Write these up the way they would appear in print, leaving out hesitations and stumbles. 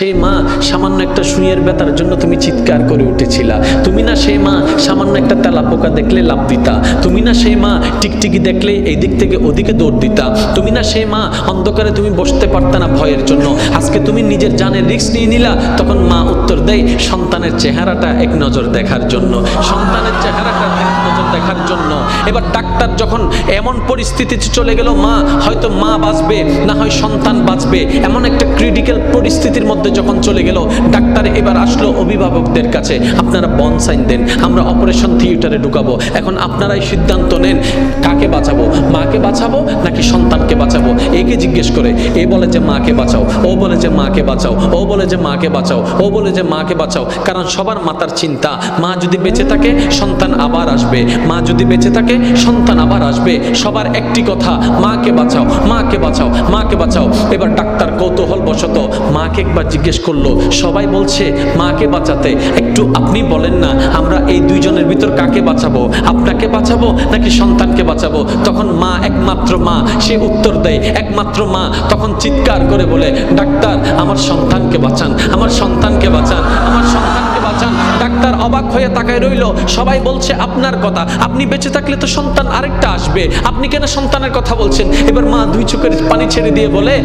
সেই মা সামান্য একটা সুইয়ের ব্যথার জন্য তুমি চিৎকার করে উঠেছিলা। তুমি না সেই মা সামান্য একটা তেলাপোকা দেখলে লাফ দিতা। তুমি না সেই মা টিকটিকি দেখলে এই দিক থেকে ওদিকে দৌড় দিতা। তুমি না সেই মা অন্ধকারে তুমি বসতে পারতা না ভয়ের জন্য। আজকে তুমি নিজের জানের রিস্ক নিয়ে নিলা। তখন মা উত্তর দেয় সন্তানের চেহারাটা এক নজর দেখার জন্য, সন্তানের চেহারাটা এক নজর দেখার জন্য। এবার ডাক্তার যখন এমন পরিস্থিতিতে চলে গেল, মা হয়তো মা বাঁচবে না হয় সন্তান বাঁচবে, এমন একটা ক্রিটিক্যাল পরিস্থিতির মধ্যে যখন চলে গেল, ডাক্তার এবার আসলো অভিভাবকদের কাছে, আপনারা বন সাইন দেন, আমরা অপারেশন থিয়েটারে ঢুকাবো। এখন আপনারাই সিদ্ধান্ত নেন কাকে বাঁচাবো, মাকে বাঁচাবো নাকি সন্তানকে বাঁচাবো। একে জিজ্ঞেস করে এ বলে যে মাকে বাঁচাও, ও বলে যে মাকে বাঁচাও, ও বলে যে মাকে বাঁচাও, ও বলে যে মাকে বাঁচাও। কারণ সবার মাথার চিন্তা, মা যদি বেঁচে থাকে সন্তান আবার আসবে, মা যদি বেঁচে থাকে সন্তান আবার আসবে। সবার একটি কথা, মাকে বাঁচাও, মাকে বাঁচাও, মাকে বাঁচাও। এবার ডাক্তার কৌতূহল বশত মাকে একবার জিজ্ঞেস করলো, সবাই বলছে মাকে বাঁচাতে, একটু আপনি বলেন না আমরা এই দুইজনের ভিতর কাকে বাঁচাবো, আপনাকে বাঁচাবো নাকি সন্তানকে বাঁচাবো। তখন মা, একমাত্র মা, সে উত্তর দেয়, একমাত্র মা তখন চিৎকার করে বলে, ডাক্তার আমার সন্তানকে বাঁচান, আমার সন্তানকে বাঁচান, আমার সন্তানকে বাঁচান। ডাক্তার অবাক হয়ে তাকায় রইল। সবাই বলছে আপনার কথা, আপনি বেঁচে থাকলে তো সন্তান আরেকটা আসবে, আপনি কেন সন্তানের কথা বলছেন। এবার মা দুই চোখের পানি ছেড়ে দিয়ে বলে,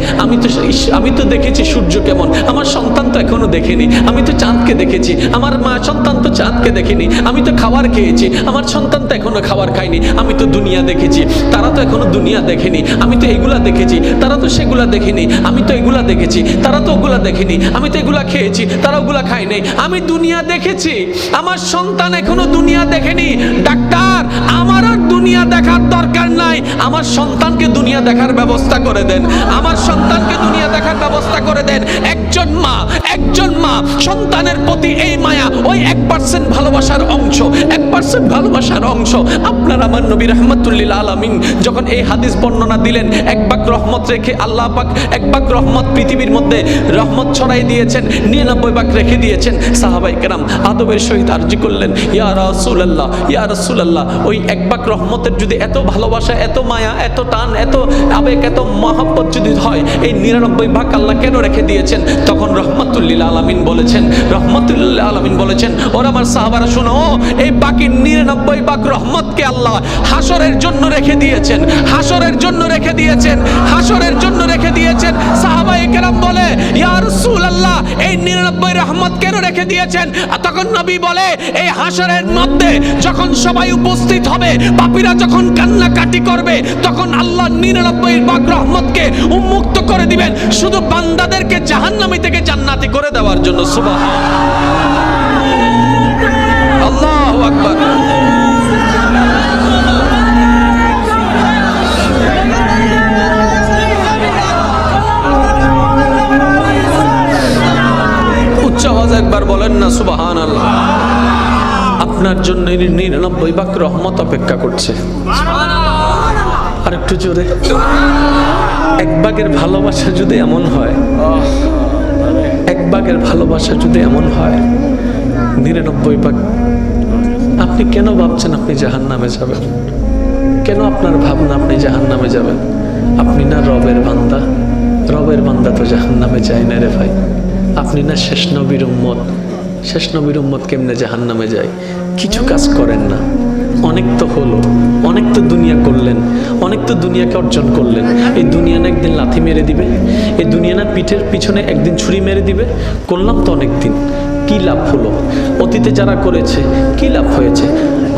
আমি তো দেখেছি সূর্য কেমন, আমার সন্তান তো এখনো দেখেনি। আমি তো চাঁদকে দেখেছি, আমার মা সন্তান তো চাঁদকে দেখেনি। আমি তো খাবার খেয়েছি, আমার সন্তান তো এখনো খাবার খায়নি। আমি তো দুনিয়া দেখেছি, তারা তো এখনো দুনিয়া দেখেনি। আমি তো এগুলা দেখেছি, তারা তো সেগুলা দেখেনি। আমি তো এগুলা দেখেছি, তারা তো ওগুলা দেখেনি। আমি তো এগুলা খেয়েছি, তারা ওগুলা খায়নি। আমি দুনিয়া দেখেছি, আমার সন্তান এখনো দুনিয়া দেখেনি। ডাক্তার আমার আর দুনিয়া দেখার দরকার নাই, আমার সন্তানকে দুনিয়া দেখার ব্যবস্থা করে দেন, আমার সন্তানকে দুনিয়া দেখার ব্যবস্থা করে দেন। একজন মা সন্তানের প্রতি এই মায়া, ওই 1% ভালোবাসার অংশ, 1% ভালোবাসার অংশ। আপনার আমার নবী রাহমাতুল্লিল আলামিন যখন এই হাদিস বর্ণনা দিলেন, এক ভাগ রহমত রেখে আল্লাহ পাক এক ভাগ রহমত পৃথিবীর মধ্যে রহমত ছড়াই দিয়েছেন, 99 ভাগ রেখে দিয়েছেন। সাহাবায়ে কেরাম আদবের সহিত আরজি করলেন, ইয়া রাসূলুল্লাহ, ইয়া রাসূলুল্লাহ, ওই এক ভাগ রহমতের যদি এত ভালোবাসা, এত মায়া, এত টান, এত আবেগ, এত মহব্বত যদি হয়, এই 99 ভাগ আল্লাহ কেন রেখে দিয়েছেন? তখন রহমাতুল্লিল আলামিন বলেছেন, রহমাতুল্লিল আলামিন বলেছেন, ওরা আমার সাহাবারা শোনো, এই বাকি 99 ভাগ রহমতকে আল্লাহ হাসরের জন্য রেখে দিয়েছেন, হাসরের জন্য রেখে দিয়েছেন, হাসরের জন্য রেখে দিয়েছেন। সাহাবায়ে কেরাম বলে, ইয়া রাসূলুল্লাহ, এই 99 রহমত কেন রেখে দিয়েছেন? তখন নবী বলে, এই হাসরের মধ্যে যখন সবাই উপস্থিত হবে, পাপীরা যখন কান্নাকাটি করবে, তখন আল্লাহ 99 ভাগ রহমতকে উন্মুক্ত করে দিবেন শুধু বান্দাদেরকে জাহান্নামী থেকে জান্নাতি করে দেওয়ার জন্য। সুবহানাল্লাহ, আল্লাহু আকবার। উচ্চ আওয়াজে একবার বলেন না সুবহানাল্লাহ। আপনার জন্য 99 ভাগ রহমত অপেক্ষা করছে। আর একটু জোরে, এক ভাগের ভালোবাসা যদি এমন হয়, এক ভাগের ভালোবাসা যদি এমন হয়, 99 ভাগ। আপনি কেন ভাবছেন আপনি জাহান্নামে যাবেন? কেন আপনার ভাবনা আপনি জাহান্নামে যাবেন? আপনি না রবের বান্দা? রবের বান্দা তো জাহান্নামে যায় না রে ভাই। আপনি না শেষ নবীর উম্মত? শেষ নবীর উম্মত কেমনে জাহান্নামে যায়? কিছু কাজ করেন না, অনেক তো হলো, অনেক তো দুনিয়া করলেন, অনেক তো দুনিয়াকে অর্জন করলেন। এই দুনিয়া না একদিন লাথি মেরে দিবে, এই দুনিয়া না পিঠের পিছনে একদিন ছুরি মেরে দিবে। করলাম তো অনেক দিন, কি লাভ হলো? অতীতে যারা করেছে কি লাভ হয়েছে?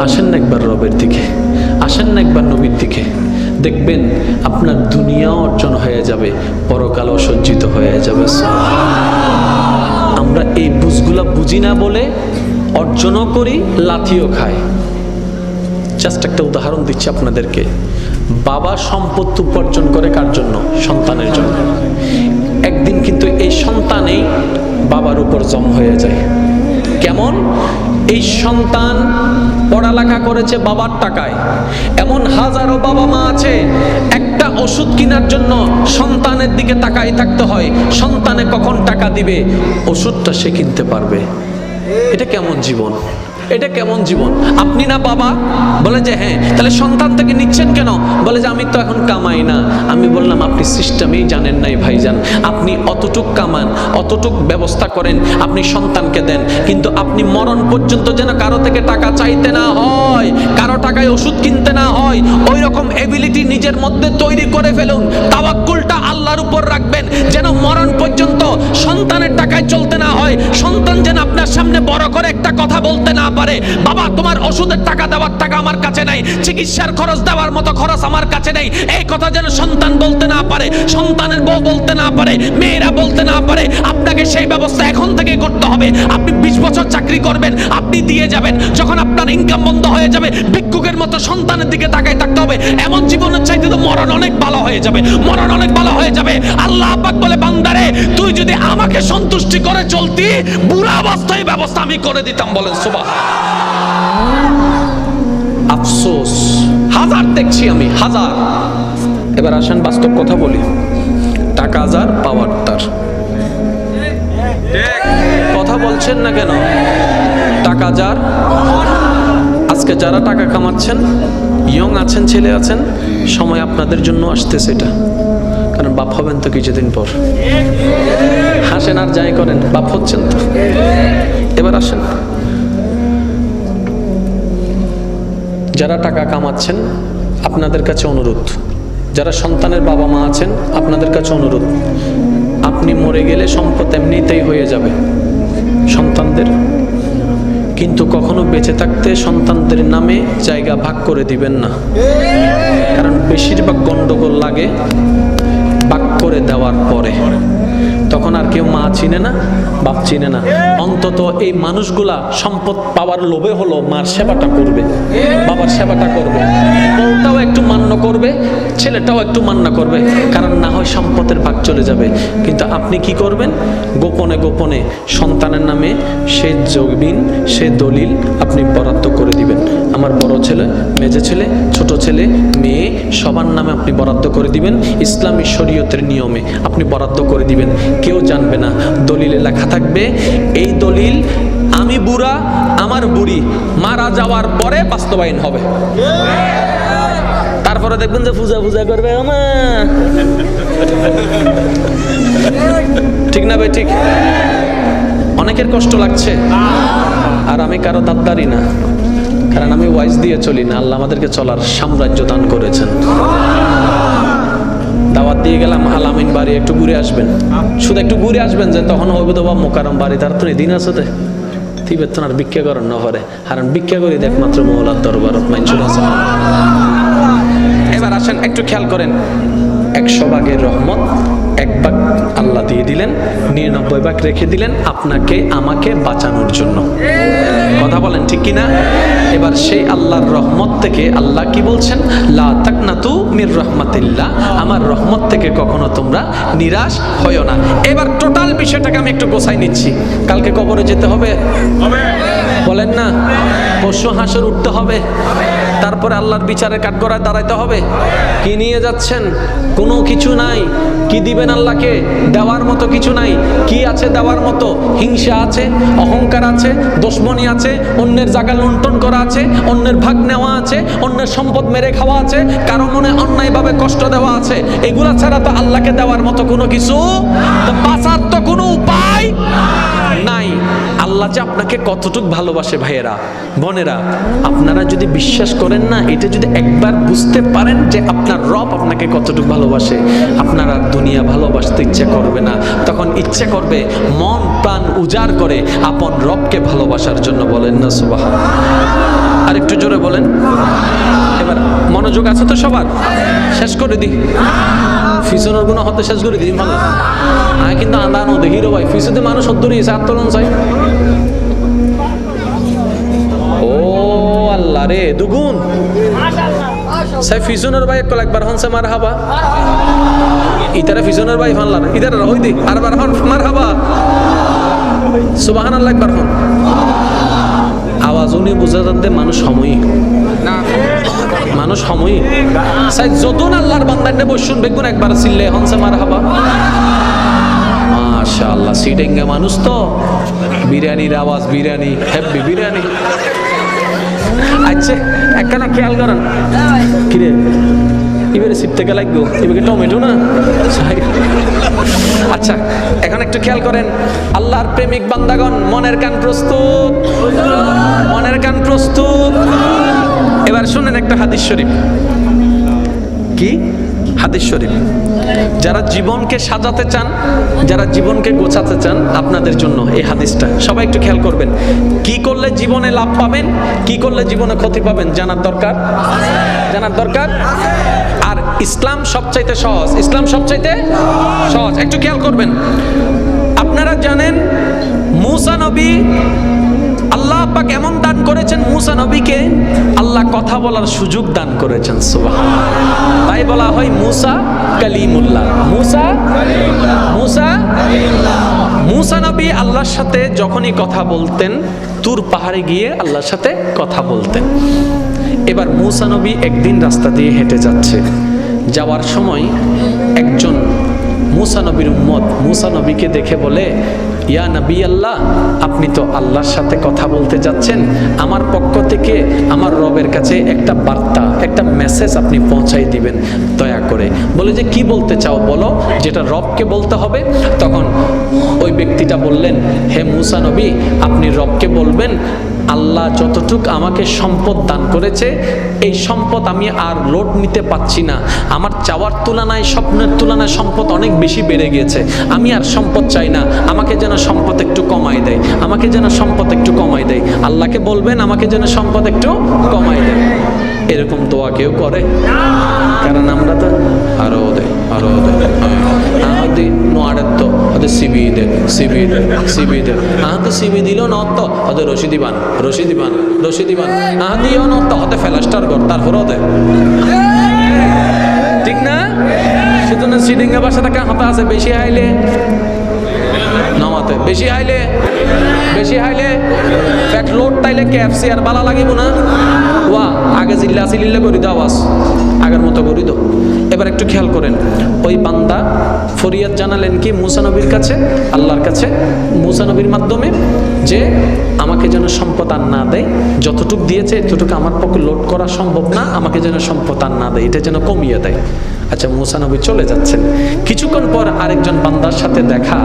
আসেন না একবার রবের দিকে, আসেন না একবার নবীর দিকে, দেখবেন আপনার দুনিয়া অর্জন হয়ে যাবে, পরকাল অসজ্জিত হয়ে যাবে। আমরা এই বুঝগুলা বুঝি না বলে অর্জনও করি, লাথিও খাই। জাস্ট একটা উদাহরণ দিচ্ছি আপনাদেরকে। বাবা সম্পত্তি উপার্জন করে কার জন্য? সন্তানের জন্য। একদিন কিন্তু এই সন্তানেই বাবার উপর জম হয়ে যায়। কেমন? এই সন্তান পড়ালেখা করেছে বাবার টাকায়। এমন হাজারো বাবা মা আছে, একটা ওষুধ কেনার জন্য সন্তানের দিকে তাকাই থাকতে হয়, সন্তানে কখন টাকা দিবে, ওষুধটা সে কিনতে পারবে। এটা কেমন জীবন? এটা কেমন জীবন? আপনি না বাবা? বলে যে হ্যাঁ। তাহলে সন্তান থেকে নিচ্ছেন কেন? বলে যে আমি তো এখন কামাই না। আমি বললাম আপনি সিস্টেমেই জানেন নাই ভাইজান। আপনি অতটুক কামান, অতটুক ব্যবস্থা করেন, আপনি সন্তানকে দেন, কিন্তু আপনি মরণ পর্যন্ত যেন কারো থেকে টাকা চাইতে না হয়, কারো টাকায় ওষুধ কিনতে না হয়, ওই রকম এবিলিটি নিজের মধ্যে তৈরি করে ফেলুন। তাওয়াক্কুলটা আল্লাহর উপর রাখবেন, যেন মরণ পর্যন্ত সন্তানের টাকায় চলতে না হয়। সন্তান যেন আপনার সামনে বড় করে একটা কথা বলতে না পারে, বাবা তোমার ওষুধের টাকা দেওয়ার টাকা আমার কাছে নাই, চিকিৎসার খরচ দেওয়ার মতো খরচ আমার কাছে নেই। এই কথা যেন সন্তান বলতে না পারে, সন্তানের বউ বলতে না পারে, মেয়েরা বলতে না পারে। আপনাকে সেই ব্যবস্থা এখন থেকে করতে হবে। আপনি 20 বছর চাকরি করবেন, আপনি দিয়ে যাবেন, যখন আপনার ইনকাম বন্ধ হয়ে যাবে ভিক্ষুকের মতো সন্তানের দিকে তাকায় থাকতে হবে। এমন জীবনের চাইতে তো মরণ অনেক ভালো হয়ে যাবে, মরণ অনেক ভালো হয়ে যাবে। আল্লাহ পাক বলে বান্দারে তুই যদি আমাকে সন্তুষ্টি করে চলতি, বুড়া অবস্থায় ব্যবস্থা আমি করে দিতাম। বলেন সুবহান। আফসোস হাজার দেখছি আমি, হাজার। এবার আসেন বাস্তব কথা বলি। টাকা যার পাওয়ার তার। কথা বলছেন না কেন? টাকা যার। আজকে যারা টাকা কামাচ্ছেন, ইয়ং আছেন, ছেলে আছেন, সময় আপনাদের জন্য আসতেছে এটা। কারণ বাপ হবেন তো কিছুদিন পর। হাসেন আর যাই করেন, বাপ হচ্ছেন তো। এবার আসেন, যারা টাকা কামাচ্ছেন আপনাদের কাছে অনুরোধ, যারা সন্তানের বাবা মা আছেন আপনাদের কাছে অনুরোধ, আপনি মরে গেলে সম্পদ এমনিতেই হয়ে যাবে সন্তানদের, কিন্তু কখনো বেঁচে থাকতে সন্তানদের নামে জায়গা ভাগ করে দিবেন না। কারণ বেশিরভাগ গন্ডগোল লাগে ভাগ করে দেওয়ার পরে। তখন আর কেউ মা চিনে না, বাপ চিনে না। অন্তত এই মানুষগুলা সম্পদ পাওয়ার লোভে হলো মার সেবাটা করবে, বাবার সেবাটা করবে, বউটাও একটু মান্য করবে, ছেলেটাও একটু মান্য করবে। কারণ না হয় সম্পদের ভাগ চলে যাবে। কিন্তু আপনি কি করবেন? গোপনে গোপনে সন্তানের নামে সে জমিন, সে দলিল আপনি বরাদ্দ করে দিবেন। আমার বড় ছেলে, মেজে ছেলে, ছোট ছেলে, মেয়ে সবার নামে আপনি বরাদ্দ করে দিবেন। ইসলামী শরীয়তের নিয়মে আপনি বরাদ্দ করে দিবেন। কেউ জানবে না, দলিলে লেখা থাকবে এই দলিল আমি বুড়া, আমার বুড়ি মারা যাওয়ার পরে বাস্তবায়ন হবে। তারপরে দেখবেন যে পূজা পূজা করবে আমা। ঠিক না ভাই? ঠিক। অনেকের কষ্ট লাগছে, আর আমি কারো দাবদারি না, কারণ আমি ওয়াইজ দিয়ে চলি না। আল্লাহ আমাদেরকে চলার সাম্রাজ্য দান করেছেন। দাওয়াত দিয়ে গেলাম আলামিন বাড়ি, একটু ঘুরে আসবেন, শুধু একটু ঘুরে আসবেন, যে তখন হইব তো বা মোকারম বাড়ি, তার তো দিন আছে তো তিবের তো আর ভিক্ষা করেন না হরে, হারান ভিক্ষা করি একমাত্র মৌলার দরবারত মাইনসুর আছে। এবার আসেন একটু খেয়াল করেন, 100 ভাগের রহমত 1 ভাগ আল্লাহ দিয়ে দিলেন, 99 ভাগ রেখে দিলেন আপনাকে আমাকে বাঁচানোর জন্য। কথা বলেন ঠিক কিনা? এবার সেই আল্লাহর রহমত থেকে আল্লাহ কি বলছেন? লা তাকনাতু মির রাহমাতিল্লাহ, আমার রহমত থেকে কখনো তোমরা নিরাশ হয়ো না। এবার টোটাল বিষয়টাকে আমি একটু গোছাই নিচ্ছি। কালকে কবরে যেতে হবে, বলেন না? পরশু হাসর উঠতে হবে, তারপরে আল্লাহর বিচারের কাঠগড়ায় দাঁড়াইতে হবে। কি নিয়ে যাচ্ছেন? কোনো কিছু নাই। কি দিবেন আল্লাহকে? দেওয়ার মতো কিছু নাই। কি আছে দেওয়ার মতো? হিংসা আছে, অহংকার আছে, দুশমনি আছে, অন্যের জায়গা লুণ্ঠন করা আছে, অন্যের ভাগ নেওয়া আছে, অন্যের সম্পদ মেরে খাওয়া আছে, কারো মনে অন্যায়ভাবে কষ্ট দেওয়া আছে। এগুলা ছাড়া তো আল্লাহকে দেওয়ার মতো কোনো কিছু, বাঁচার তো কোনো উপায় নাই। আল্লাহ যে আপনাকে কতটুকু ভালোবাসে ভাইয়েরা, বোনেরা, আপনারা যদি বিশ্বাস করেন না, এটা যদি একবার বুঝতে পারেন যে আপনার রব আপনাকে কতটুকু ভালোবাসে, আপনার আর দুনিয়া ভালোবাসতে ইচ্ছে করবে না। তখন ইচ্ছে করবে মন প্রাণ উজাড় করে আপন রবকে ভালোবাসার জন্য। বলেন না সুবহান? আর একটু জোরে বলেন। এবার মনোযোগ আছে তো সবার? শেষ করে দিই, ফিসনের গুণ হতে শেষ করে দিই। ভালো আমি কিন্তু আন্দানো দেখি রে ভাই, ফিসুতে মানুষ সত্তরই আত্মরণ চাই। ও আল্লাহ রে, দুগুণ সাই ফিসনের ভাই একবার হনসে মার হাবা, ইতারা ফিসনের ভাই ফানলার, ইতারা হই দি আর বার হন মার হাবা সুবহানাল্লাহ একবার হন। আওয়াজ উনি বুঝা যাতে মানুষ সময়ই না, মানুষ সময়ই সাই যতন আল্লাহর বান্দাকে বসুন বেগুন একবার চিল্লে হনসে মার হাবা। মাশাআল্লাহ, সিডেঙ্গা মানুষ তো, বিরিয়ানির আওয়াজ, বিরিয়ানি, হ্যাপি বিরিয়ানি। আচ্ছা একখানা খেয়াল করেন কিরে এবারে সিপ থেকে লাগবো এবারে টমেটো না আচ্ছা এখন একটু খেয়াল করেন আল্লাহর প্রেমিক বান্দাগণ মনের কান প্রস্তুত মনের কান প্রস্তুত এবার শুনেন একটা হাদিস শরীফ কি হাদিস শরীফ যারা জীবনকে সাজাতে চান যারা জীবনকে গোছাতে চান আপনাদের জন্য এই হাদিসটা সবাই একটু খেয়াল করবেন কি করলে জীবনে লাভ পাবেন কি করলে জীবনে ক্ষতি পাবেন জানার দরকার আর ইসলাম সবচাইতে সহজ ইসলাম সবচাইতে সহজ একটু খেয়াল করবেন আপনারা জানেন মূসা নবী আল্লাহ পাক এমন দান করেছেন মূসা নবীকে আল্লাহ কথা বলার সুযোগ দান করেছেন সুবহানাল্লাহ তাই বলা হয় মূসা কালিমুল্লাহ মূসা নবী আল্লাহর সাথে যখনই কথা বলতেন তুর পাহাড়ে গিয়ে আল্লাহর সাথে কথা বলতেন এবার মূসা নবী একদিন রাস্তা দিয়ে হেঁটে যাচ্ছে যাওয়ার সময় একজন মূসা নবীর উম্মত মূসা নবীকে দেখে বলে ইয়া নবী আল্লাহ আপনি তো আল্লাহর সাথে কথা বলতে যাচ্ছেন আমার পক্ষ থেকে আমার রবের কাছে একটা বার্তা একটা মেসেজ আপনি পৌঁছাই দিবেন দয়া করে বলে যে কি বলতে চাও বলো যেটা রবকে বলতে হবে তখন ওই ব্যক্তিটা বললেন হে মূসা নবী আপনি রবকে বলবেন আল্লাহ যতটুক আমাকে সম্পদ দান করেছে এই সম্পদ আমি আর লোড নিতে পাচ্ছি না আমার চাওয়ার তুলনায় স্বপ্নের তুলনায় সম্পদ অনেক বেশি বেড়ে গিয়েছে আমি আর সম্পদ চাই না আমাকে যেন সম্পদ একটু কমাই দেয় আল্লাহকে বলবেন আমাকে যেন সম্পদ একটু কমাই দেয় এরকম দোয়া কেউ করে কারণ আমরা তো আরো দেয় নোয়ারের তো ওদের সিবি দে তো সিবি দিল নত ওদের রশিদি বান দিও নত ওদের ফেলাস্টার কর তারপরে ওদের ঠিক না সেজন্য সিডিংয়ের বাসা থেকে হাতে আছে বেশি হাইলে নামাতে বেশি হাইলে ফ্যাট লোড তাইলে কেএফসি আর বালা লাগিব না ওয়া আগে জিল্লা করি দাও আওয়াজ আগের মতো করি দাও এবার একটু খেয়াল করেন ওই বান্দা ফরিয়াদ জানালেন কি মূসা নবীর কাছে আল্লাহর কাছে মূসা নবীর মাধ্যমে যে আমাকে যেন সম্পদ আর না দেয় যতটুক দিয়েছে এতটুকু আমার পক্ষে লোড করা সম্ভব না আমাকে যেন সম্পদ আর না দেয় এটা যেন কমিয়ে দেয় আচ্ছা মূসা নবী চলে যাচ্ছেন কিছুক্ষণ পর আরেকজন বান্দার সাথে দেখা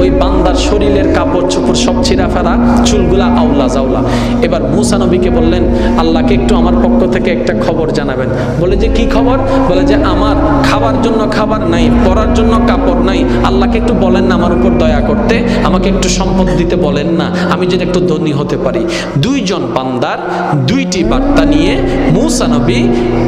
ওই বান্দার শরীরের কাপড় চোপড় সব ছিঁড়া ফেরা চুলগুলা আউলা জাউলা এবার মূসা নবীকে বললেন আল্লাহকে একটু আমার পক্ষ থেকে একটা খবর জানাবেন বলে যে কি খবর বলে যে আমার খাবার জন্য খাবার নাই পরার জন্য কাপড় নাই আল্লাহকে একটু বলেন না আমার উপর দয়া করতে আমাকে একটু সম্পদ দিতে বলেন না আমি যেন একটু ধনী হতে পারি দুইজন বান্দার দুইটি বার্তা নিয়ে মূসা নবী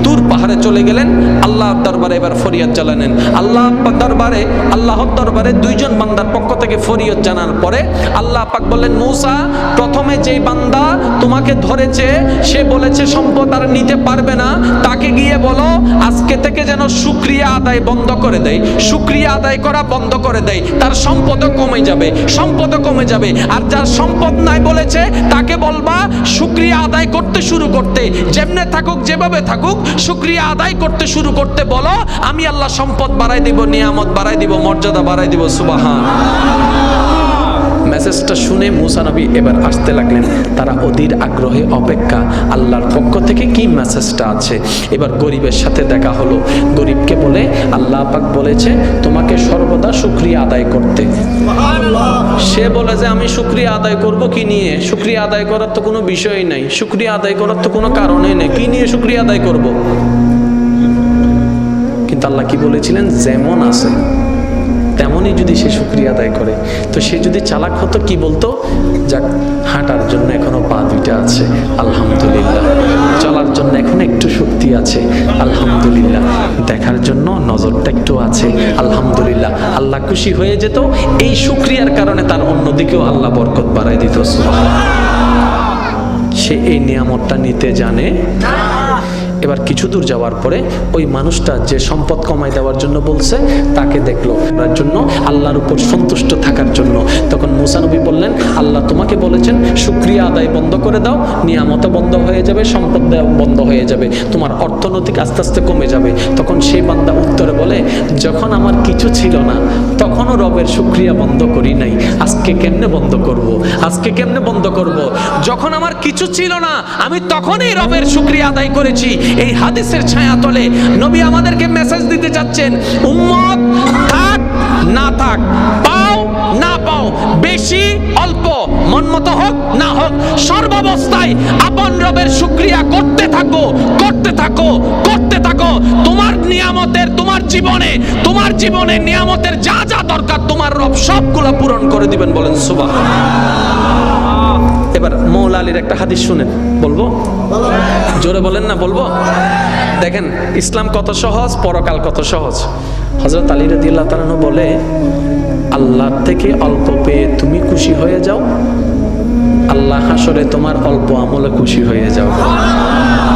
তুর পাহাড়ে চলে গেলেন আল্লাহর দরবারে এবার ফরিয়াদ জানালেন আল্লাহর দরবারে দুইজন বান্দার পক্ষ থেকে ফরিয়াদ জানার পরে আল্লাহ পাক বললেন মূসা প্রথমে যেই বান্দা তোমাকে ধরেছে সে বলেছে সম্পদ আর নিতে পারবে না তাকে গিয়ে বলো আজকে থেকে যেন শুকরিয়া আদায় বন্ধ করে দেয় শুকরিয়া আদায় করা বন্ধ করে দেয় তার সম্পদও কমে যাবে আর যার সম্পদ নাই বলেছে তাকে বলবা শুকরিয়া আদায় করতে শুরু করতে যেমনে থাকুক যেভাবে থাকুক শুকরিয়া আদায় করতে শুরু করতে বলো আমি আল্লাহ সম্পদ বাড়াই দিব নিয়ামত বাড়াই দিব মর্যাদা বাড়াই দিব সুবহান মেসেজটা শুনে মূসা নবী এবার আসতে লাগলেন তারা অধীর আগ্রহে অপেক্ষা আল্লাহর পক্ষ থেকে কি মেসেজটা আছে এবার গরিবের সাথে দেখা হলো গরিবকে বলে আল্লাহ পাক বলেছে তোমাকে সর্বদা শুকরিয়া আদায় করতে সে বলে যে আমি শুকরিয়া আদায় করব কি নিয়ে শুকরিয়া আদায় করার তো কোনো বিষয়ই নাই শুকরিয়া আদায় করার তো কোনো কারণই নেই কি নিয়ে শুকরিয়া আদায় করব কিন্তু আল্লাহ কি বলেছিলেন যেমন আছে তেমনই যদি সে শুকরিয়া আদায় করে তো সে যদি চালাক হতো কি বলতো যাক হাঁটার জন্য এখনো পা দুইটা আছে আলহামদুলিল্লাহ চলার জন্য এখন একটু শক্তি আছে আলহামদুলিল্লাহ দেখার জন্য নজরটা একটু আছে আলহামদুলিল্লাহ আল্লাহ খুশি হয়ে যেত এই শুকরিয়ার কারণে তার অন্যদিকেও আল্লাহ বরকত বাড়াই দিত সে এই নিয়ামতটা নিতে জানে এবার কিছু দূর যাওয়ার পরে ওই মানুষটা যে সম্পদ কমাই দেওয়ার জন্য বলছে তাকে দেখলো, তার জন্য আল্লাহর উপর সন্তুষ্ট থাকার জন্য। তখন মুসা নবী বললেন, আল্লাহ তোমাকে বলেছেন শুকরিয়া আদায় বন্ধ করে দাও, নিয়ামত বন্ধ হয়ে যাবে, সম্পদ দেওয়া বন্ধ হয়ে যাবে, তোমার অর্থনৈতিক আস্তে আস্তে কমে যাবে। তখন সেই বান্দা উত্তরে বলে, যখন আমার কিছু ছিল না তখনও রবের শুকরিয়া বন্ধ করি নাই, আজকে কেমনে বন্ধ করব? আজকে কেমনে বন্ধ করব? যখন আমার কিছু ছিল না আমি তখনই রবের শুকরিয়া আদায় করেছি। এই হাদিসের ছায়াতলে নবী আমাদেরকে মেসেজ দিতে চাচ্ছেন, উম্মত থাক না থাক, পাও না পাও, বেশি অল্প, মন মতো হোক না হোক, সর্বাবস্থায় আপন রবের শুকরিয়া করতে থাকো, করতে থাকো, করতে থাকো। তোমার নিয়ামতের, তোমার জীবনে নিয়ামতের যা যা দরকার তোমার রব সবগুলো পূরণ করে দিবেন। বলেন সুবহানাল্লাহ। এবার মৌলা আলীর একটা হাদিস শুনেন, বলবো? জোরে বলেন না, বলবো? দেখেন ইসলাম কত সহজ, পরকাল কত সহজ। হযরত আলী রাদিয়াল্লাহু তাআলা বলে, আল্লাহর থেকে অল্প পেয়ে তুমি খুশি হয়ে যাও, আল্লাহ হাসরে তোমার অল্প আমলে খুশি হয়ে যাও।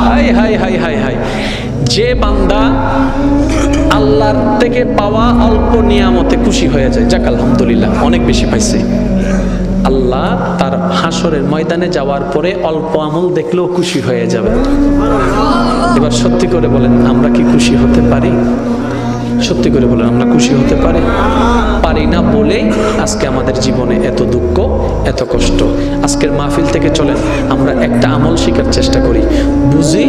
High high high high high. যে বান্দা আল্লাহর থেকে পাওয়া অল্প নিয়ামতে খুশি হয়ে যায়, যাক আলহামদুলিল্লাহ অনেক বেশি পাইছে, আল্লাহ তার হাসরের ময়দানে যাওয়ার পরে অল্প আমল দেখলেও খুশি হয়ে যাবে। এবার সত্যি করে বলেন, আমরা কি খুশি হতে পারি? সত্যি করে বলেন, আমরা খুশি হতে পারি? পারি না বলেই আজকে আমাদের জীবনে এত দুঃখ, এত কষ্ট। আজকের মাহফিল থেকে চলেন আমরা একটা আমল শেখার চেষ্টা করি, বুঝি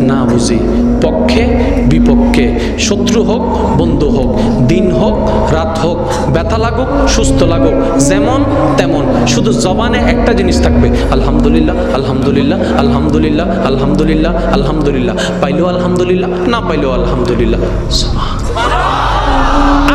না বুঝি, পক্ষে বিপক্ষে, শত্রু হোক বন্ধু হোক, দিন হোক রাত হোক, ব্যথা লাগুক সুস্থ লাগুক, যেমন তেমন, শুধু জবানে একটা জিনিস থাকবে, আলহামদুলিল্লাহ আলহামদুলিল্লাহ আলহামদুলিল্লাহ আলহামদুলিল্লাহ আলহামদুলিল্লাহ, পাইলেও আলহামদুলিল্লাহ, না পাইলেও আলহামদুলিল্লাহ।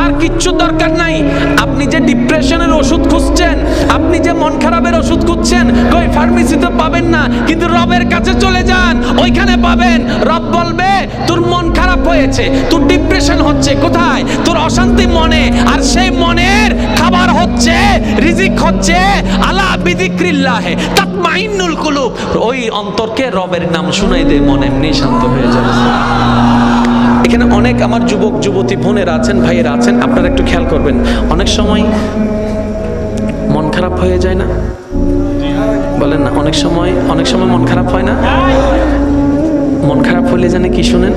আর কিচ্ছু দরকার নাই। আপনি যে ডিপ্রেশনের ওষুধ খুঁজছেন, আপনি যে মন খারাপের ওষুধ খুঁজছেন, কই ফার্মেসিতে পাবেন না, কিন্তু রবের কাছে চলে যান, ওইখানে পাবেন। রব বলবে, তোর মন খারাপ হয়েছে, তোর ডিপ্রেশন হচ্ছে, কোথায়? তোর অশান্তি মনে। আর সেই মনের খাবার হচ্ছে, রিজিক হচ্ছে আলা বিযিক্রিল্লাহ তাতমাইন্নুল কুলুব। ওই অন্তরকে রবের নাম শুনাই দে, মন এমনি শান্ত হয়ে যাবে। এখানে অনেক আমার যুবক যুবতী বোনেরা আছেন, ভাইয়েরা আছেন, আপনারা একটু খেয়াল করবেন, অনেক সময় মন খারাপ হয়ে যায় না? বলেন না, অনেক সময় মন খারাপ হয় না? মন খারাপ হলে জানে কি শুনেন?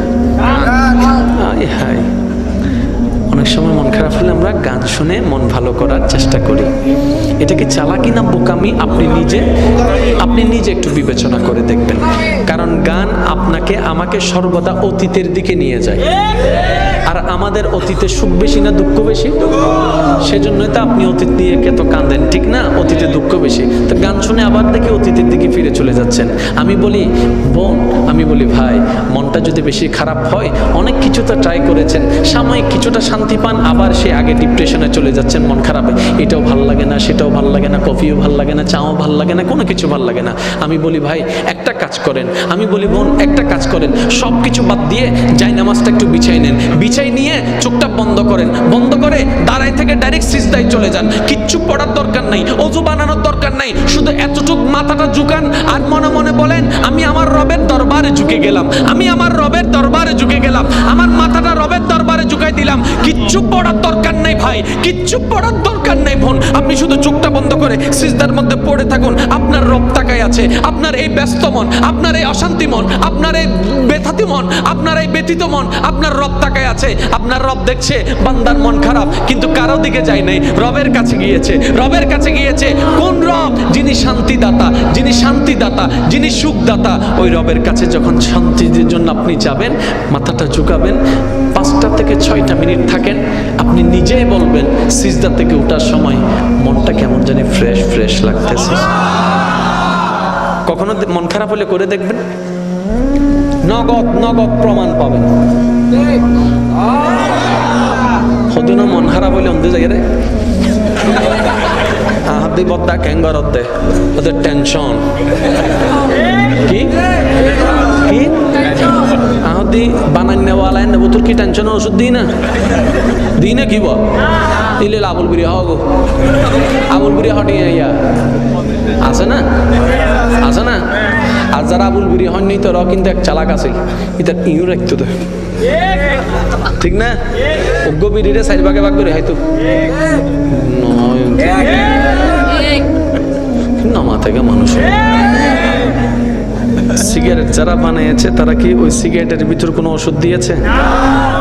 হায় হায়, অনেক সময় মন খারাপ হলে আমরা গান শুনে মন ভালো করার চেষ্টা করি। এটা কি চালাকি না বোকামি? আপনি নিজে একটু বিবেচনা করে দেখবেন। কারণ গান আপনাকে আমাকে সর্বদা অতীতের দিকে নিয়ে যায়। আর আমাদের অতীতে সুখ বেশি না দুঃখ বেশি? সেজন্যই তো আপনি অতীত নিয়ে কত কাঁদেন, ঠিক না? অতীতে দুঃখ বেশি, তো গান শুনে আবার দেখে অতীতের দিকে ফিরে চলে যাচ্ছেন। আমি বলি বোন, আমি বলি ভাই, মনটা যদি বেশি খারাপ হয়, অনেক কিছু তো ট্রাই করেছেন, সাময়িক কিছুটা শান্তি পান, আবার সে আগে ডিপ্রেশনে চলে যাচ্ছেন মন খারাপে। এটাও ভাল লাগে না, সেটাও ভাল লাগে না, কফিও ভাল লাগে না, চাও ভাল লাগে না, কোনো কিছু ভাল লাগে না। আমি বলি ভাই একটা কাজ করেন, আমি বলি বোন একটা কাজ করেন, সব কিছু বাদ দিয়ে যাই নামাজটা একটু বিছাই নেন, বিছাই নিয়ে চোখটা বন্ধ করেন, বন্ধ করে দাঁড়াই থেকে ডাইরেক্ট সিজদায় চলে যান। কিচ্ছু পড়ার দরকার নাই, অজু বানানোর দরকার নাই, শুধু এতটুক মাথাটা ঝুঁকান আর মনে মনে বলেন, আমি আমার রবের দরবারে ঝুঁকে গেলাম, আমি আমার রবের দরবারে ঝুঁকে গেলাম, আমার মাথাটা রবের দরবারে ঝুঁকাই দিলাম। কিচ্ছু পড়ার দরকার নাই ভাই, কিচ্ছু পড়ার দরকার নাই বোন, আপনি শুধু চোখটা বন্ধ করে সিজদার মধ্যে পড়ে থাকুন। আপনার রব তাকায় আছে, আপনার এই ব্যস্ত মন, আপনার এই অশান্তি মন, আপনার এই ব্যথাতি মন, আপনার এই ব্যথিত মন, আপনার রব তাকায় আছে। আপনার রব দেখছে বান্দার মন খারাপ, কিন্তু কারো দিকে যায় নাই, রবের কাছে গিয়েছে। রবের কাছে গিয়েছে কোন রব? যিনি শান্তিদাতা, যিনি শান্তিদাতা, যিনি সুখদাতা। ওই রবের কাছে যখন শান্তির জন্য আপনি যাবেন, মাথাটা ঝুঁকাবেন, 5টা থেকে 6টা মিনিট থাকেন, আপনি নিজেই বলবেন সিজদা থেকে ওঠার সময় মনটা কেমন জানি ফ্রেশ ফ্রেশ লাগতেছে। কখনো মন খারাপ হলে করে দেখবেন, নগদ প্রমাণ পাবেন। হদিন মন খারাপ হলে অন্ধ জায়গায় রে আহাদি বদ্দা ক্যাঙ্গরতে ওদের টেনশন কি কি আহাদি বানাই নেওয়ালাই নেব, তোর কি টেনশন ওষুধ দিই না কি বল দিলে আবুল বিরিয়া হগো, আবুল বিরিয়া হটিয়ে ইয়া আছে না আর যারা আবুল বিরি হয়নি তো র কিন্তু এক চালাক আছে, এটা ইউ রাখতো তো, ঠিক না? অজ্ঞ বিরিরে সাইড ভাগে ভাগ করে হয়তো নামা থেকে মানুষ। সিগারেট যারা বানিয়েছে তারা কি ওই সিগারেটের ভিতর কোনো ওষুধ দিয়েছে?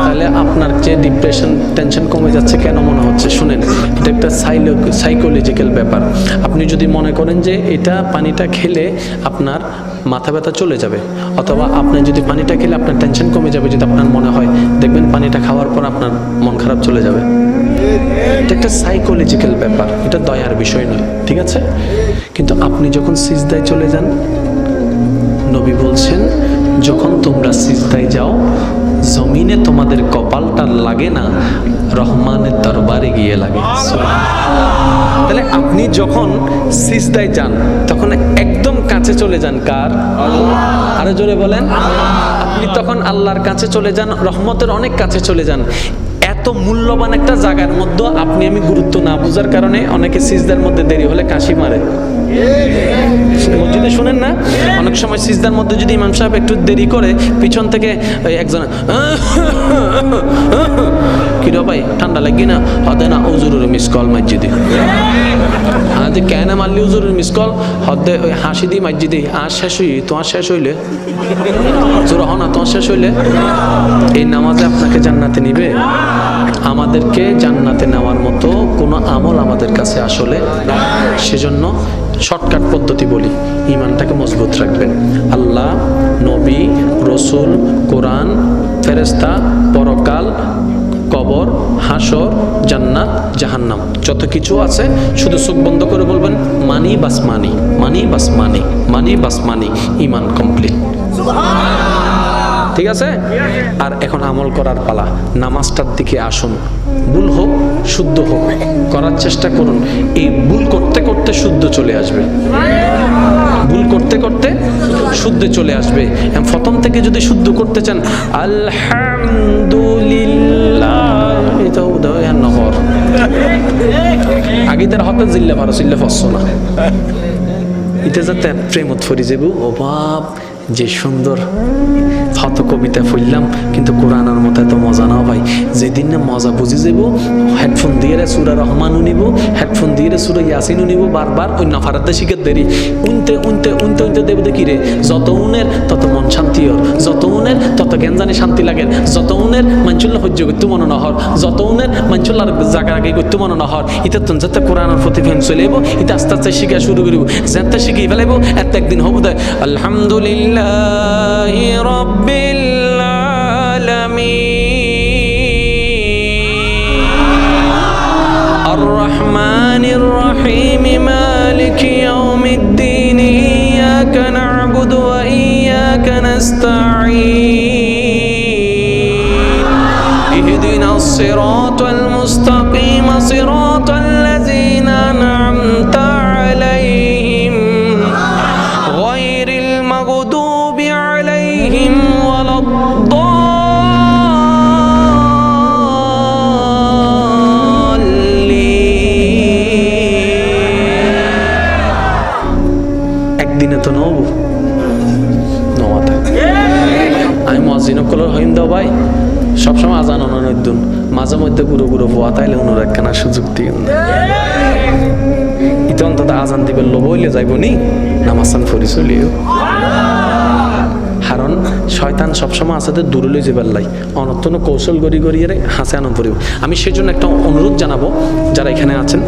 তাহলে আপনার যে ডিপ্রেশন টেনশন কমে যাচ্ছে কেন মনে হচ্ছে? শুনেন, এটা একটা সাইকোলজিক্যাল ব্যাপার। আপনি যদি মনে করেন যে এটা পানিটা খেলে আপনার মাথা ব্যথা চলে যাবে, অথবা আপনি যদি পানিটা খেলে আপনার টেনশন কমে যাবে, যদি আপনার মনে হয়, দেখবেন পানিটা খাওয়ার পর আপনার মন খারাপ চলে যাবে। এটা একটা সাইকোলজিক্যাল ব্যাপার, এটা দয়ার বিষয় নয়, ঠিক আছে? কিন্তু আপনি যখন সিজদায় চলে যান, নবী বলছেন যখন তোমরা সিজদায় যাও জমিনে তোমাদের কপালটা লাগে না, রহমানের দরবারে গিয়ে লাগে। তাহলে আপনি যখন সিজদায় যান তখন একদম কাছে চলে যান কার? আরো জোরে বলেন। আপনি তখন আল্লাহর কাছে চলে যান, রহমতের অনেক কাছে চলে যান। এত মূল্যবান একটা জায়গার মধ্যে আপনি আমি গুরুত্ব না বোঝার কারণে অনেকে সিজদার মধ্যে দেরি হলে কাশি মারে। মসজিদে শুনেন না, অনেক সময় সিজদার মধ্যে যদি ইমাম সাহেব একটু দেরি করে, পিছন থেকে একজন কিরো ভাই ঠান্ডা লাগি না, হদে না হুজুরের মিস কল মসজিদে, হ্যাঁ যে কেন মারলি হুজুরের মিস কল, হদে ওই হাসি দি মসজিদে আর শেষ হই, তোমার শেষ হইলে জোর হ না, তোমার শেষ হইলে এই নামাজে আপনাকে জান্নাতে নিবে? আমাদেরকে জান্নাতে নেওয়ার মতো কোনো আমল আমাদের কাছে আসলে, সেজন্য শর্টকাট পদ্ধতি বলি, ঈমানটাকে মজবুত রাখবেন। আল্লাহ, নবী, রসুল, কোরআন, ফেরেশতা, পরকাল, কবর, হাসর, জান্নাত, জাহান্নাম, যত কিছু আছে শুধু চোখ বন্ধ করে বলবেন মানি বাস মানি, মানি বাস মানি, মানি বাস মানি, ঈমান কমপ্লিট। ঠিক আছে? আর এখন আমল করার পালা। নামাজটার দিকে আসুন। ভুল হোক, শুদ্ধ হোক, করার চেষ্টা করুন। এই ভুল করতে করতে শুদ্ধ চলে আসবে, ভুল করতে করতে শুদ্ধ চলে আসবে। প্রথম থেকে যদি শুদ্ধ করতে চান, আলহামদুলিল্লাহ, এটা উদয় আর নহর আগে তার হতে জিল্লা ভারো চিল্লা ফসছ না, এটা যাতে প্রেমত ফরি যাবো। ও বাপ, যে সুন্দর হত কবিতা ফুললাম, কিন্তু কোরআনের মতো এত মজা না ভাই। যেদিন না মজা বুঝি যাব, হেডফোন দিয়ে সূরা রহমানও নিব, হেডফোন দিয়ে সূরা ইয়াসিনও নিব, বারবার ওই নাফারাতে শিখে দেরি উনতে উনতে উনতে উনতে দেব দেখি রে। যত উনের তত মন শান্তি হর, যত উনের তত জ্ঞান জানি শান্তি লাগে, যত উনের মাঞ্চুল্লা সহ্য করতে মনে নহর, যত উনের মাঞ্চুল্লার জায়গা আগে করতে মনে নহর। এটা তো যাতে কোরআনের প্রতি ফেম চলে যাব, এটা আস্তে আস্তে শিখা শুরু করিব, যাতে শিখে ফেলাইব, এত একদিন হবো দেয় আলহামদুলিল্লাহ রাব্বিল আলামিন আর রহমানির রহিম মালিকি ইয়াউমিদ্দিন ইয়াকা না'বুদু ওয়া ইয়াকা নাস্তাঈন ইহদিনাস সিরাতাল মুস্তাকিম সিরাতাল লাযিনা আন'আমতা আলাইহিম গায়রিল মাগদুবি আলাইহিম ওয়ালাদ-দাল্লিন। একদিনে তো নব নমাতা আমি মসজিদ কলার হইম দাও ভাই, সবসময় আজান অনুদ্দুন, মাঝে মধ্যে গুরু গুরু ভুয়া তাইলে অনুর একখানা সুযোগ দিয়ে ইতো অন্তত আজান দিবে লোভ হইলে যাইব নি নামাজান ফরি চলিও। কারণ শয়তান সবসময় আছে দূরে লই যাবার লাই, অনর্থন কৌশল গড়ি গড়িয়ে হাসে আনন্দ করিব। আমি সেই জন্য একটা অনুরোধ জানাবো যারা এখানে আছেন,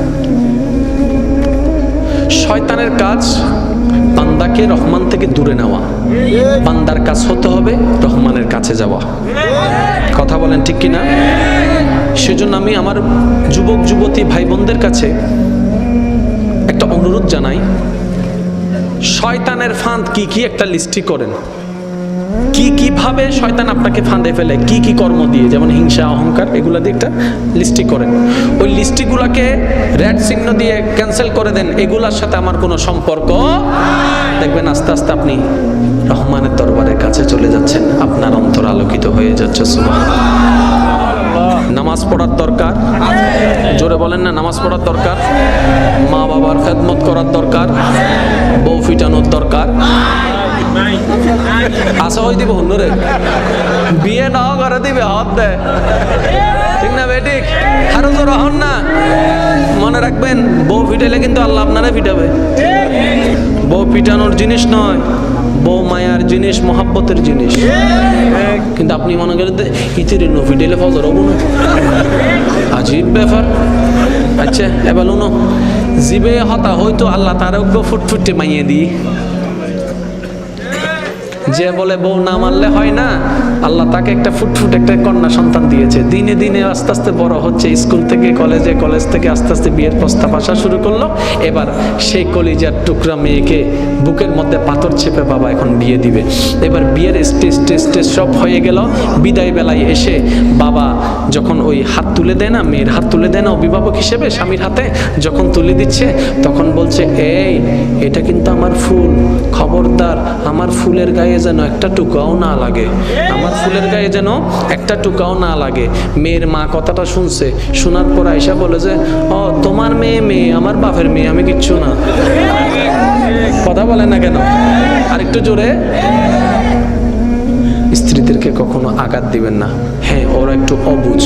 শয়তানের কাজ বান্দাকে রহমান থেকে দূরে নেওয়া, বান্দার কাজ হতে হবে রহমানের কাছে যাওয়া। কথা বলেন ঠিক কিনা? সেজন্য আমি আমার যুবক যুবতী ভাই বোনদের কাছে একটা অনুরোধ জানাই, শয়তানের ফাঁদ কি কি একটা লিস্টি করেন, কি কিভাবে শয়তান আপনাকে ফাঁদে ফেলে, কি কি কর্ম দিয়ে, যেমন হিংসা, অহংকার, এগুলো দিয়ে একটা লিস্টি করেন। ওই লিস্টিগুলোকে রেড চিহ্ন দিয়ে ক্যান্সেল করে দেন, এগুলার সাথে আমার কোনো সম্পর্ক। দেখবেন আস্তে আস্তে আপনি রহমানের দরবারের কাছে চলে যাচ্ছেন, আপনার অন্তর আলোকিত হয়ে যাচ্ছে। সুবহানাল্লাহ। নামাজ পড়ার দরকার, জোরে বলেন না, নামাজ পড়ার দরকার, মা বাবার খেদমত করার দরকার, বউ ফিটানোর দরকার, হয়ে দিব হুন্নরে বিয়ে নাও করে দিবে হাত দেয় ঠিক না বেঠিক আরো জোর হন না মনে রাখবেন বউ ফিটাইলে কিন্তু আল্লাহ আপনারা ফিটাবে বউ পিটানোর জিনিস নয় বউ মায়ার জিনিস মহাব্বতের জিনিস কিন্তু আপনি মনে করেন ইতিরে নো ফিটাইলে ফজর হবো না আজীব ব্যাপার আচ্ছা এবার নো জিবে হতা হয়তো আল্লাহ তার ফুটফুটে মাইয়ে দিই যে বলে বউ না মানলে হয় না আল্লাহ তাকে একটা ফুটফুট একটা কন্যা সন্তান দিয়েছে দিনে দিনে আস্তে আস্তে বড় হচ্ছে স্কুল থেকে কলেজে কলেজ থেকে আস্তে আস্তে বিয়ের প্রস্তাব আসা শুরু করলো এবার সেই কলিজার টুকরা মেয়েকে বুকের মধ্যে পাথর চেপে বাবা এখন বিয়ে দিবে এবার বিয়ের স্টেজ সব হয়ে গেল বিদায় বেলায় এসে বাবা যখন ওই হাত তুলে দেয় না মেয়ের হাত তুলে দেয় না অভিভাবক হিসেবে স্বামীর হাতে যখন তুলে দিচ্ছে তখন বলছে এই এটা কিন্তু আমার ফুল খবরদার আমার ফুলের গায়ে যেন একটা টুকাও না লাগে আমার ফুলের গায়ে যেন একটা টুকাও না লাগে মেয়ের মা কথাটা শুনছে শোনার পর আয়সা বলে যে ও তোমার মেয়ে আমার বাপের মেয়ে আমি কিচ্ছু না কথা বলে না কেন আরেকটু জোরে স্ত্রীদেরকে কখনো আঘাত দিবেন না হ্যাঁ ওরা একটু অবুঝ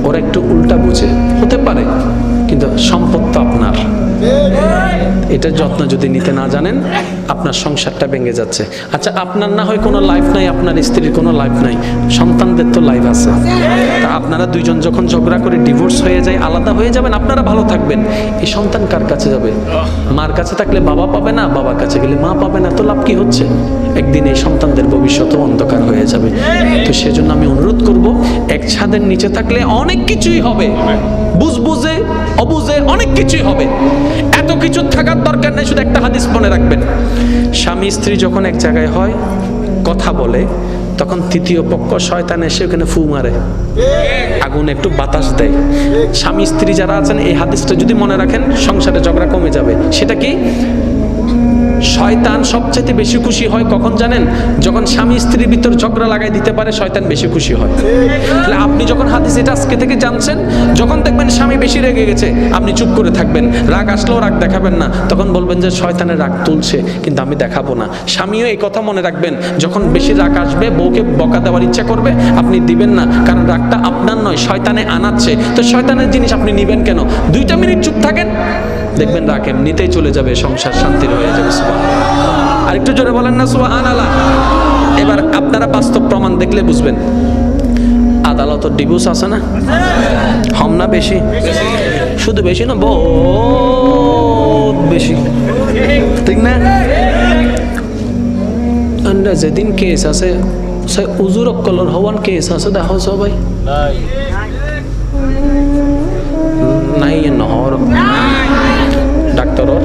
ওরা একটু উল্টা বুঝে হতে পারে কিন্তু সম্পদ তো আপনার এটার যত্ন যদি নিতে না জানেন আপনার সংসারটা ভেঙে যাচ্ছে আচ্ছা আপনার না হয় কোনো লাইফ নাই আপনার স্ত্রীর কোনো লাইফ নাই সন্তানদের তো লাইফ আছে তা আপনারা দুইজন যখন ঝগড়া করে ডিভোর্স হয়ে যায় আলাদা হয়ে যাবেন আপনারা ভালো থাকবেন এই সন্তান কার কাছে যাবে মার কাছে থাকলে বাবা পাবে না বাবার কাছে গেলে মা পাবে না তো লাভ কি হচ্ছে একদিন এই সন্তানদের ভবিষ্যৎ অন্ধকার হয়ে যাবে তো সেজন্য আমি অনুরোধ করব এক ছাদের নিচে থাকলে অনেক কিছুই হবে বুঝবুঝে অবুঝে অনেক কিছুই হবে এত কিছু থাকার দরকার নেই শুধু একটা হাদিস মনে রাখবেন স্বামী স্ত্রী যখন এক জায়গায় হয় কথা বলে তখন তৃতীয় পক্ষ শয়তান এসে ওখানে ফু মারে আগুন একটু বাতাস দেয় স্বামী স্ত্রী যারা আছেন এই হাদিসটা যদি মনে রাখেন সংসারে ঝগড়া কমে যাবে সেটা কি শয়তান সবচেয়ে বেশি খুশি হয় কখন জানেন যখন স্বামী স্ত্রীর ভিতর ঝগড়া লাগাই দিতে পারে শয়তান বেশি খুশি হয় তাহলে আপনি যখন হাদিস এটা আজকে থেকে জানছেন যখন দেখবেন স্বামী বেশি রেগে গেছে আপনি চুপ করে থাকবেন রাগ আসলেও রাগ দেখাবেন না তখন বলবেন যে শয়তানের রাগ তুলছে কিন্তু আমি দেখাবো না স্বামীও এই কথা মনে রাখবেন যখন বেশি রাগ আসবে বউকে বকা দেওয়ার ইচ্ছা করবে আপনি দিবেন না কারণ রাগটা আপনার নয় শয়তানে আনাচ্ছে তো শয়তানের জিনিস আপনি নিবেন কেন 2টা মিনিট চুপ থাকেন দেখবেন রাগ এমনিতেই চলে যাবে সংসার শান্তির হয়ে যাবে আর একটু জোরে বলেন না সুবহানাল্লাহ এবার আপনারা বাস্তব প্রমাণ দেখলে বুঝবেন আদালতের ডিভোর্স আছে না হম না বেশি শুধু বেশি না বহুত বেশি ঠিক না আমরা যেদিন কেস আছে সে উজুর কলর হওয়ান কেস আছে দেখো সবাই নাই নহর ডাক্তারর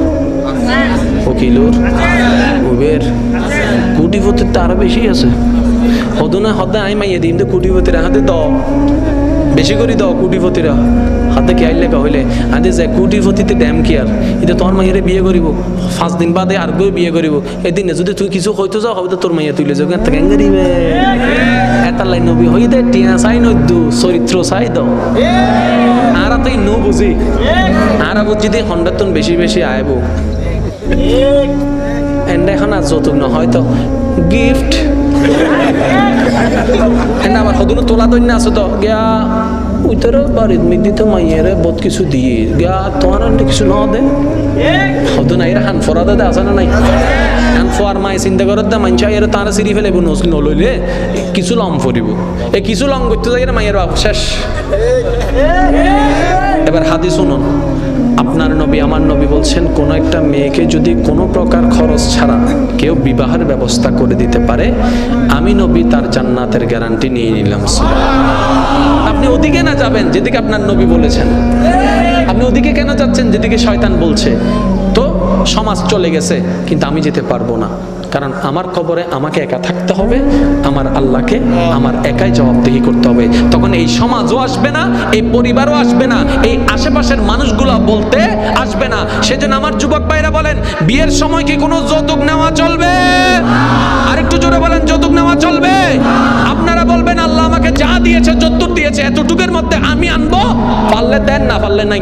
উকিলর উবের কোটিপতির তো আরো বেশি আছে হদনা হদা আই মাইয়ে দিন তো কোটিপতিরা হাতে দ বেশি করে দাও কোটিপতিরা হাতে কে আইলে হইলে আদে যায় কোটিপতিতে ড্যাম কি আর এটা তোর মাইয়ারে বিয়ে করিব 5 দিন বাদে আর কেউ বিয়ে করিব এদিনে যদি তুই কিছু হইতো যাও হবে তোর মাইয়া তুইলে যাও কেন গরিবে এত লাইন নবী হই দে টিয়া চাই নদ্দু চরিত্র চাই দাও আর তুই নো বুঝি আর বুঝি দে হন্ডাতন বেশি বেশি আইব এন্ড এখন আর যৌতুক না হয়তো গিফট এন্ড আমার হদুনো তোলা দইন না আছে তো গিয়া উইতরে বাড়ির মিদি তো মাইয়েরে বহুত কিছু দিয়ে গিয়া তোমার কিছু না দে হদুন আইরা হান ফরা দে আছে না নাই হান ফোয়ার মাই চিন্তা করে দে মাইনছা এর তারা সিঁড়ি ফেলেব নলইলে কিছু লম ফরিব এই কিছু লম করতে যাই মাইয়ের বাপ শেষ এবার হাদিস শুনুন আপনার নবী আমার নবী বলছেন কোন একটা মেয়েকে যদি কোনো প্রকার খরচ ছাড়া কেউ বিবাহের ব্যবস্থা করে দিতে পারে আমি নবী তার জান্নাতের গ্যারান্টি নিয়ে নিলাম আপনি ওদিকে না যাবেন যেদিকে আপনার নবী বলেছেন আপনি ওদিকে কেন যাচ্ছেন যেদিকে শয়তান বলছে তো সমাজ চলে গেছে কিন্তু আমি যেতে পারবো না কারণ আমার কবরে আমাকে একা থাকতে হবে আমার আল্লাহকে আমার একাই জবাবদিহি করতে হবে তখন এই সমাজও আসবে না এই পরিবারও আসবে না এই আশেপাশের মানুষগুলো বলতে আসবে না সেজন্য আমার যুবক ভাইরা বলেন বিয়ের সময় কি কোনো যৌতুক নেওয়া চলবে আরেকটু জোরে বলেন যৌতুক নেওয়া চলবে আপনারা বলবেন আল্লাহ আমাকে যা দিয়েছে যতটুক দিয়েছে এতটুকের মধ্যে আমি আনবো পারলে দেন না পারলে নাই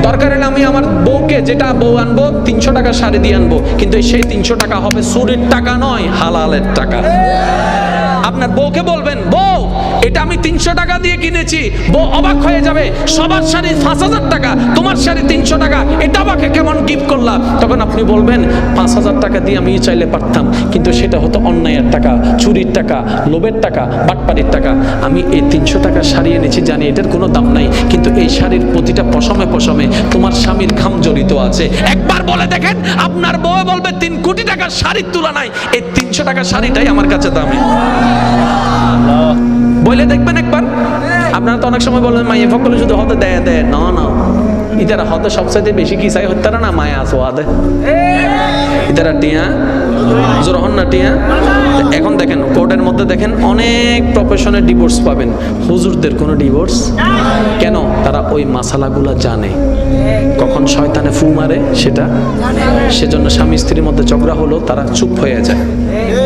দরকার হলে আমি আমার বউকে যেটা বউ আনবো 300 টাকা শাড়ি দিয়ে আনবো, কিন্তু সেই 300 টাকা হবে চুরির টাকা নয়, হালালের টাকা। আপনার বউকে বলবেন, বউ এটা আমি 300 টাকা দিয়ে কিনেছি, বউ অবাক হয়ে যাবে, সবার শাড়ি 5000 টাকা, তোমার শাড়ি 300 টাকা, এটা আমাকে কেমন গিফট করলা? তখন আপনি বলবেন 5000 টাকা দিয়ে আমি চাইলে পারতাম, কিন্তু সেটা হতো অন্যায়ের টাকা, চুরির টাকা, লোভের টাকা, বাটপাড়ির টাকা। আমি এই 300 টাকা শাড়ি এনেছি, জানি এটার কোনো দাম নাই, কিন্তু এই শাড়ির প্রতিটা পশমে পশমে তোমার স্বামীর ঘাম জড়িত আছে। একবার বলে দেখেন, আপনার বউ বলবে 3 কোটি টাকার শাড়ির তুলনায় এই 300 টাকার শাড়িটাই আমার কাছে দামি। বলে দেখবেন একবার। আপনারা তো অনেক সময় বলেন মাইয়ে ফকলে শুধু হতে দেয় দেয়, না না, ইতারা হতে সবচাইতে বেশি কি চাই হতে না মায়া আসো আদে, ইতারা টিয়া জোরহন না টিয়া। এখন দেখেন কোর্টের মধ্যে দেখেন অনেক প্রফেশনের ডিভোর্স পাবেন, হুজুরদের কোনো ডিভোর্স কেন? তারা ওই মাসালাগুলো জানে, কখন শয়তানে ফু মারে সেটা, সেজন্য স্বামী স্ত্রীর মধ্যে ঝগড়া হলো তারা চুপ হয়ে যায়।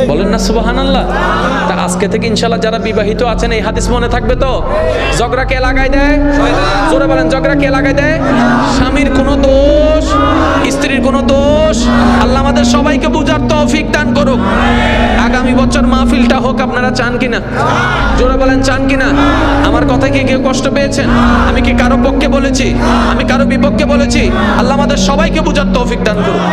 বলেন না সুবহানাল্লাহ। তা আজকে থেকে ইনশাআল্লাহ যারা বিবাহিত আছেন এই হাদিস মনে থাকবে তো? ঝগড়া কে লাগাই দেয়? জোরে বলেন, ঝগড়া কে লাগাই দেয়? স্বামীর কোনো দোষ, স্ত্রীর কোনো দোষ। আল্লাহ আমাদের সবাইকে বুঝার তৌফিক দান করুক। আগামী বছর মাহফিলটা হোক, আপনারা চান কিনা? জোরে বলেন, চান কিনা? আমার কথা কি কেউ কষ্ট পেয়েছেন? আমি কি কারো পক্ষে বলেছি? আমি কারো বিপক্ষে বলেছি? আল্লাহ আমাদের সবাইকে বুঝার তৌফিক দান করুক।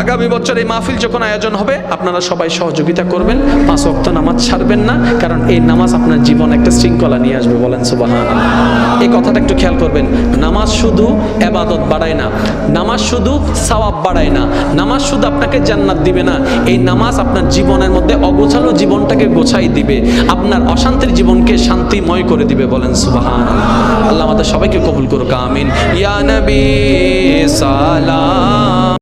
আগামী বছর এই মাহফিল যখন আয়োজন হবে আপনারা সবাই সহযোগিতা করবেন, 5 ওয়াক্ত নামাজ ছাড়বেন না, কারণ এই নামাজ আপনার জীবনে একটা শৃঙ্খলা নিয়ে আসবে। বলেন সুবহানাল্লাহ। এই কথাটা একটু খেয়াল করবেন। নামাজ শুধু ইবাদত বাড়ায় না, নামাজ শুধু সওয়াব বাড়ায় না, নামাজ শুধু আপনাকে জান্নাত দিবে না, এই নামাজ আপনার জীবনের মধ্যে অগোছালো জীবনটাকে গোছাই দিবে, আপনার অশান্তির জীবনকে শান্তিময় করে দিবে। বলেন সুবহানাল্লাহ। আল্লাহ আমাদের সবাইকে কবুল করুক, আমিন। ইয়া নবী সালাম।